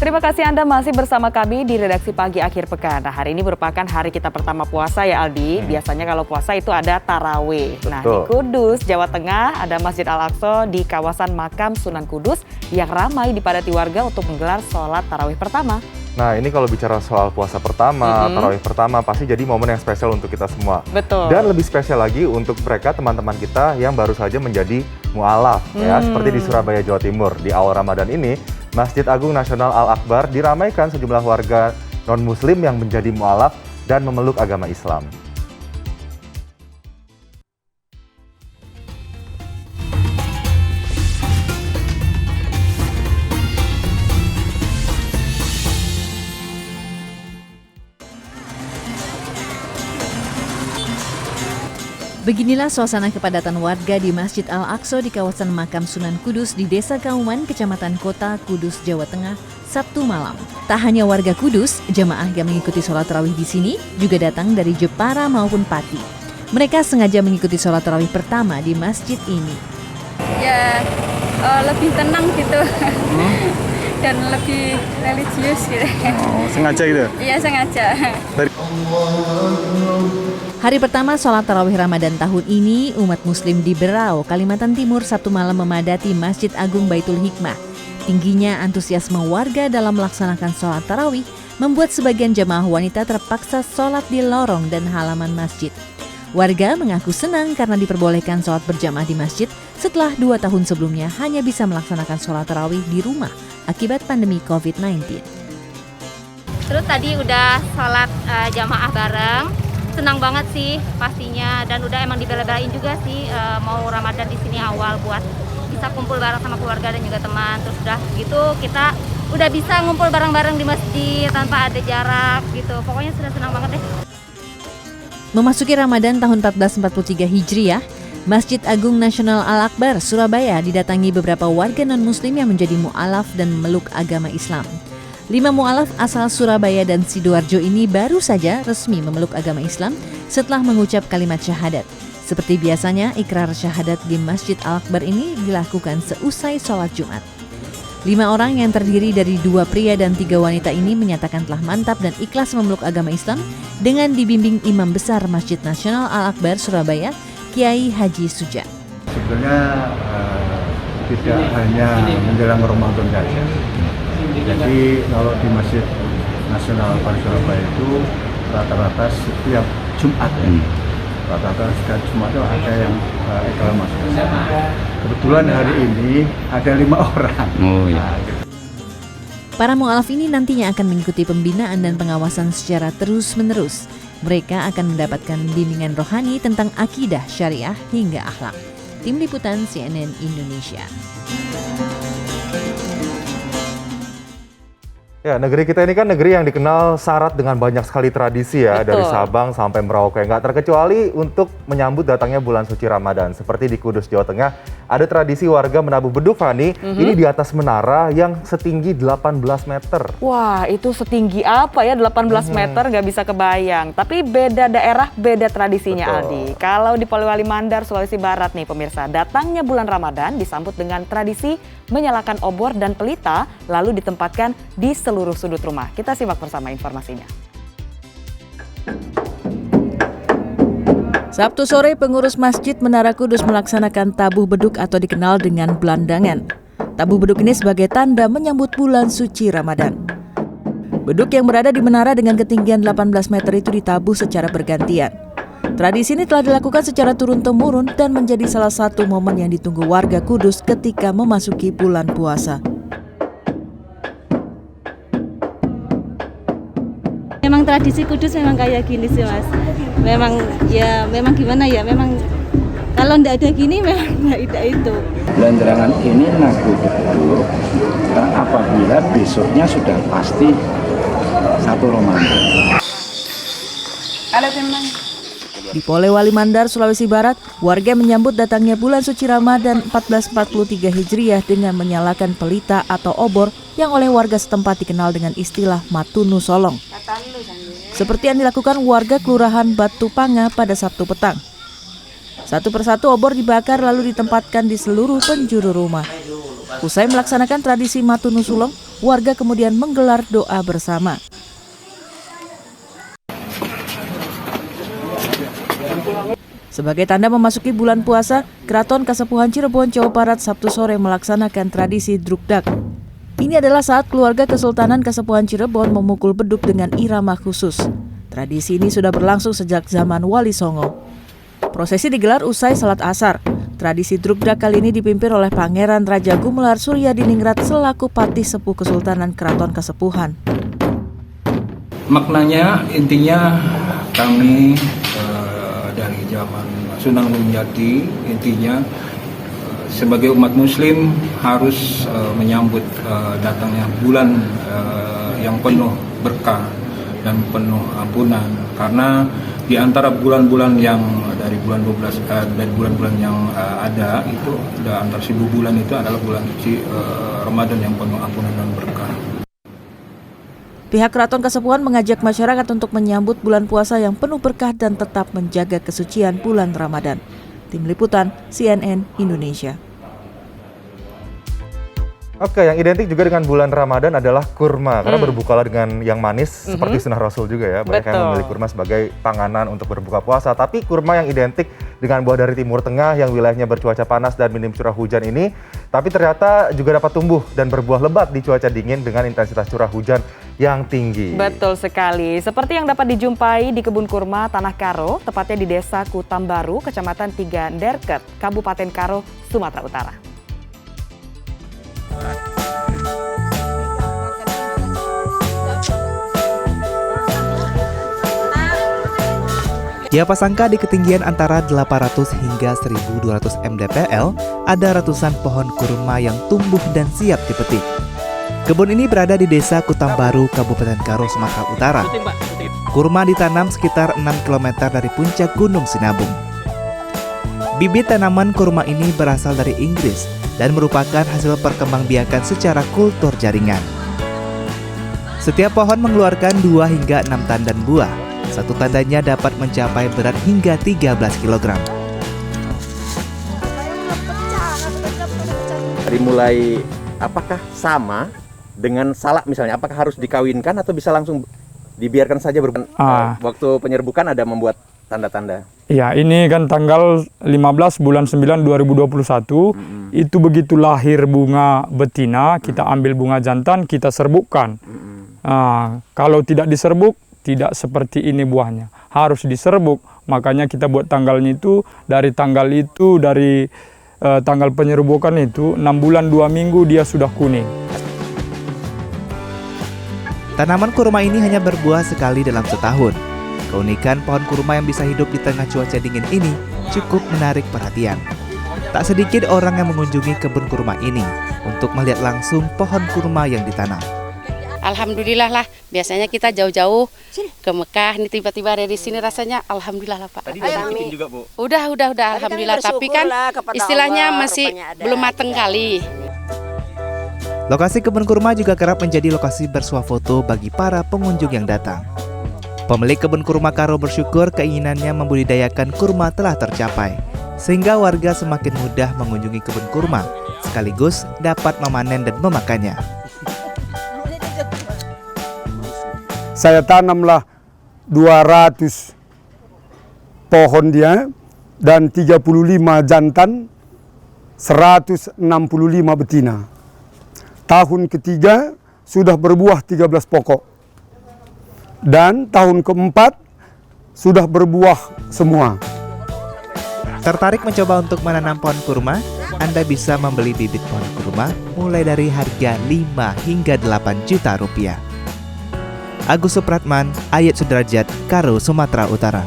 Terima kasih Anda masih bersama kami di Redaksi Pagi Akhir Pekan. Nah, hari ini merupakan hari kita pertama puasa ya Aldi. Biasanya kalau puasa itu ada tarawih. Nah, di Kudus, Jawa Tengah ada Masjid Al-Aqsa di kawasan Makam Sunan Kudus yang ramai dipadati warga untuk menggelar sholat tarawih pertama. Nah, ini kalau bicara soal puasa pertama, tarawih pertama, pasti jadi momen yang spesial untuk kita semua. Betul. Dan lebih spesial lagi untuk mereka teman-teman kita yang baru saja menjadi mu'alaf, ya, seperti di Surabaya, Jawa Timur. Di awal Ramadan ini, Masjid Agung Nasional Al-Akbar diramaikan sejumlah warga non-muslim yang menjadi mu'alaf dan memeluk agama Islam. Beginilah suasana kepadatan warga di Masjid Al-Aqsa di kawasan Makam Sunan Kudus di Desa Kauman, Kecamatan Kota, Kudus, Jawa Tengah, Sabtu malam. Tak hanya warga Kudus, jemaah yang mengikuti sholat tarawih di sini juga datang dari Jepara maupun Pati. Mereka sengaja mengikuti sholat tarawih pertama di masjid ini. Ya, lebih tenang gitu. Dan lebih religius gitu. Oh, sengaja gitu? Iya, sengaja. Hari pertama sholat tarawih Ramadan tahun ini, umat muslim di Berau, Kalimantan Timur Sabtu malam memadati Masjid Agung Baitul Hikmah. Tingginya antusiasme warga dalam melaksanakan sholat tarawih membuat sebagian jemaah wanita terpaksa sholat di lorong dan halaman masjid. Warga mengaku senang karena diperbolehkan sholat berjamaah di masjid setelah 2 tahun sebelumnya hanya bisa melaksanakan sholat tarawih di rumah akibat pandemi COVID-19. Terus tadi udah sholat jamaah bareng. Senang banget sih pastinya, dan udah emang dibela-belain juga sih mau Ramadan di sini awal buat bisa kumpul bareng sama keluarga dan juga teman. Terus udah gitu kita udah bisa ngumpul bareng-bareng di masjid tanpa ada jarak gitu. Pokoknya sudah senang banget deh. Memasuki Ramadan tahun 1443 Hijriah, Masjid Agung Nasional Al-Akbar Surabaya didatangi beberapa warga non-muslim yang menjadi mu'alaf dan memeluk agama Islam. 5 mu'alaf asal Surabaya dan Sidoarjo ini baru saja resmi memeluk agama Islam setelah mengucap kalimat syahadat. Seperti biasanya, ikrar syahadat di Masjid Al-Akbar ini dilakukan seusai sholat Jumat. 5 orang yang terdiri dari 2 pria dan 3 wanita ini menyatakan telah mantap dan ikhlas memeluk agama Islam dengan dibimbing Imam Besar Masjid Nasional Al-Akbar Surabaya, Kiai Haji Suja. Sebenarnya tidak hanya menjelang Ramadan saja. Jadi kalau di Masjid Nasional Al-Akbar Surabaya itu rata-rata setiap Jumat rata-rata setiap Jumat itu ada yang ikrar masuk ke sana. Kebetulan hari ini ada 5 orang. Oh iya. Para mu'alaf ini nantinya akan mengikuti pembinaan dan pengawasan secara terus-menerus. Mereka akan mendapatkan bimbingan rohani tentang akidah, syariah, hingga akhlak. Tim Liputan CNN Indonesia. Ya, negeri kita ini kan negeri yang dikenal syarat dengan banyak sekali tradisi ya. Betul. Dari Sabang sampai Merauke. Nggak terkecuali untuk menyambut datangnya bulan suci Ramadan. Seperti di Kudus, Jawa Tengah, ada tradisi warga menabuh beduk, Fani. Ini di atas menara yang setinggi 18 meter. Wah, itu setinggi apa ya 18 meter, nggak bisa kebayang. Tapi beda daerah, beda tradisinya. Betul. Aldi. Kalau di Polewali Mandar, Sulawesi Barat nih pemirsa, datangnya bulan Ramadan disambut dengan tradisi menyalakan obor dan pelita, lalu ditempatkan di seluruh sudut rumah. Kita simak bersama informasinya. Sabtu sore, pengurus Masjid Menara Kudus melaksanakan tabuh beduk atau dikenal dengan belandangan. Tabuh beduk ini sebagai tanda menyambut bulan suci Ramadan. Beduk yang berada di menara dengan ketinggian 18 meter itu ditabuh secara bergantian. Tradisi ini telah dilakukan secara turun-temurun dan menjadi salah satu momen yang ditunggu warga Kudus ketika memasuki bulan puasa. Memang tradisi Kudus memang kayak gini sih Mas. Memang gimana ya, memang kalau nggak ada gini memang nggak ada itu. Belandangan ini nabu beduk apabila besoknya sudah pasti 1 Ramadan. Kalau memang Di Polewali Mandar, Sulawesi Barat, warga menyambut datangnya bulan suci Ramadan 1443 Hijriah dengan menyalakan pelita atau obor yang oleh warga setempat dikenal dengan istilah Matunu Solong. Seperti yang dilakukan warga Kelurahan Batu Panga pada Sabtu petang. Satu persatu obor dibakar lalu ditempatkan di seluruh penjuru rumah. Usai melaksanakan tradisi Matunu Sulong, warga kemudian menggelar doa bersama. Sebagai tanda memasuki bulan puasa, Keraton Kasepuhan Cirebon, Jawa Barat Sabtu sore melaksanakan tradisi drukdak. Ini adalah saat keluarga Kesultanan Kasepuhan Cirebon memukul beduk dengan irama khusus. Tradisi ini sudah berlangsung sejak zaman Wali Songo. Prosesi digelar usai salat asar. Tradisi drukdak kali ini dipimpin oleh Pangeran Raja Gumelar Suryadiningrat selaku Patih Sepuh Kesultanan Keraton Kasepuhan. Maknanya intinya kami dari zaman Sunan Gunung Jati, intinya sebagai umat muslim harus menyambut datangnya bulan yang penuh berkah dan penuh ampunan, karena di antara bulan-bulan yang dari bulan 12 dari bulan-bulan yang ada itu ada antara 1000 bulan itu adalah bulan suci Ramadan yang penuh ampunan dan berkah. Pihak Keraton Kasepuhan mengajak masyarakat untuk menyambut bulan puasa yang penuh berkah dan tetap menjaga kesucian bulan Ramadan. Tim Liputan CNN Indonesia. Oke, yang identik juga dengan bulan Ramadan adalah kurma, karena berbukalah dengan yang manis seperti sunnah Rasul juga ya. Banyak yang memilih kurma sebagai panganan untuk berbuka puasa. Tapi kurma yang identik dengan buah dari Timur Tengah yang wilayahnya bercuaca panas dan minim curah hujan ini, tapi ternyata juga dapat tumbuh dan berbuah lebat di cuaca dingin dengan intensitas curah hujan yang tinggi. Betul sekali. Seperti yang dapat dijumpai di kebun kurma Tanah Karo, tepatnya di Desa Kutambaru, Kecamatan Tiga Derket, Kabupaten Karo, Sumatera Utara. Siapa sangka di ketinggian antara 800 hingga 1200 mdpl ada ratusan pohon kurma yang tumbuh dan siap dipetik. Kebun ini berada di Desa Kutambaru, Kabupaten Karo, Sumatera Utara. Kurma ditanam sekitar 6 km dari puncak Gunung Sinabung. Bibit tanaman kurma ini berasal dari Inggris dan merupakan hasil perkembangbiakan secara kultur jaringan. Setiap pohon mengeluarkan 2 hingga 6 tandan buah. Satu tandanya dapat mencapai berat hingga 13 kg. Dari mulai apakah sama dengan salak misalnya, apakah harus dikawinkan atau bisa langsung dibiarkan saja waktu penyerbukan ada membuat tanda-tanda? Ya, ini kan tanggal 15 bulan 9 2021, itu begitu lahir bunga betina, kita ambil bunga jantan, kita serbukkan. Kalau tidak diserbuk, tidak seperti ini buahnya. Harus diserbuk, makanya kita buat tanggalnya itu, dari tanggal penyerbukan itu, 6 bulan 2 minggu dia sudah kuning. Tanaman kurma ini hanya berbuah sekali dalam setahun. Keunikan pohon kurma yang bisa hidup di tengah cuaca dingin ini cukup menarik perhatian. Tak sedikit orang yang mengunjungi kebun kurma ini untuk melihat langsung pohon kurma yang ditanam. Alhamdulillah lah, biasanya kita jauh-jauh ke Mekah, ini tiba-tiba ada di sini rasanya alhamdulillah lah Pak. Tadi bikin juga Bu? Udah alhamdulillah, tapi kan istilahnya masih belum mateng kali. Lokasi kebun kurma juga kerap menjadi lokasi bersuah foto bagi para pengunjung yang datang. Pemilik kebun kurma Karo bersyukur keinginannya membudidayakan kurma telah tercapai, sehingga warga semakin mudah mengunjungi kebun kurma, sekaligus dapat memanen dan memakannya. Saya tanamlah 200 pohon dia dan 35 jantan, 165 betina. Tahun ketiga sudah berbuah 13 pokok. Dan tahun keempat sudah berbuah semua. Tertarik mencoba untuk menanam pohon kurma? Anda bisa membeli bibit pohon kurma mulai dari harga 5 hingga 8 juta rupiah. Agus Supratman, Ayat Sudrajat, Karo, Sumatera Utara.